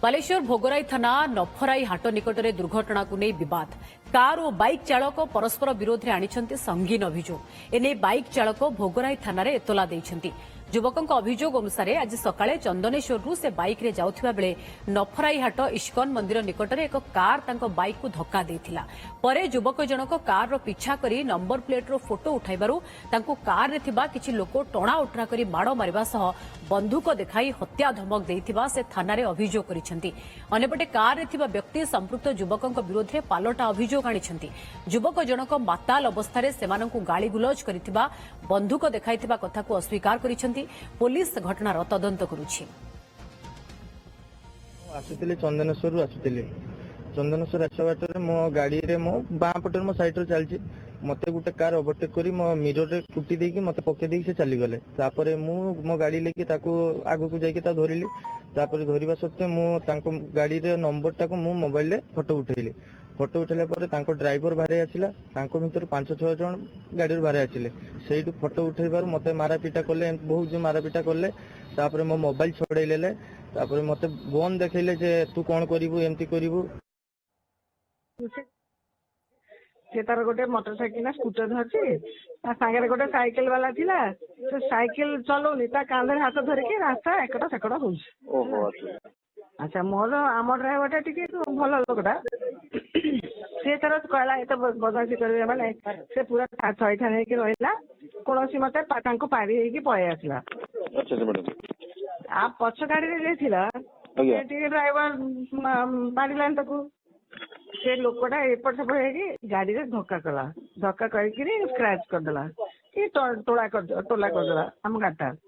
बालेश्वर भोगराई थाना नफराई हाट निकट में दुर्घटना को नहीं विवाद कार और बाइक चालक परस्पर विरोध में आनी संगीन अभियोग एने बाइक चालक भोगराई थाना एतला देइछंती। युवकों अभियोग अनुसार आज सकाळे चंदनेश्वर से बाइक रे जाउथिबा बेले नफराई हाट इस्कन मंदिर निकट में एक कार तांको बाइक को धक्का देथिला। परे युवक जनक कार रो पिछा करी नंबर प्लेट रो फोटो उठाइबारु तांको कार रे थिबा किछि लोक टणा उठरा करी माड़ मारिबा सह बंधुक देखाई हत्या धमक देथिबा से थाना रे अभियोग करिसेंती। अन्यपटे कार रे थिबा व्यक्ति संपृक्त युवकों विरोध में पालटा अभियोग आनिछंती। युवक जनक माताल अवस्था सेमानंकु गाली गुलज करिथिबा बंधुक देखाइथिबा कथा को अस्वीकार करिसेंती। पुलिस घटनार तदंत करुछि। आसुतिले चंदनेश्वर आसुतिले चंदनेश्वर आसा बाटर मो गाड़ी रे मो बाँ पटर मो साइड रे चलछि मते गुटे कार ओवरटेक करी मो मिरर रे कुटी देकी मते पके देकी से चली गले। तापरे मु मो गाड़ी लेके ताको आगु को जाईके ता धरिली। तापरे धरिबा सत्ते मु तांको गाड़ी रे नंबर टाको मु मोबाइल रे फोटो उठेइली। फोटो उठेला परे तांको ड्राइवर बाहर आसिला। तांको भीतर 5-6 जन गाड़ी रे बाहर आसिले। सेइटु फोटो उठेइबार मते मारापीटा करले बहुत जो मारापीटा करले। तापरे मो मोबाइल छोड़ैलेले। तापरे मते बोन देखैले जे तू कोन करिवु एमती करिवु। से तार गोटे मोटरसाइकिल ना स्कूटर धरछि ता सागरे गोटे साइकिल वाला थिला से साइकिल चलौनी ता कांधे हाथ धरिके रास्ता एकटा सेकड़ा होउछ। ओहो अच्छा मोर आम ड्राइवरटा टिके भल लोकटा से तार कहला एत बदमाशी करबे माने से पूरा थैठा नेकी रहिला कोनोसी मते तांको पारी हेकी पळे आसला। अच्छा मैडम आ पछ गाड़ी रे जेथिला टिके ड्राइवर मारिलान ताकू से लोकटा एपट सेपट हेकी गाड़ी रे धक्का कला। धक्का करके स्क्रैच कर देला कि टोला कर देला हम गाटा।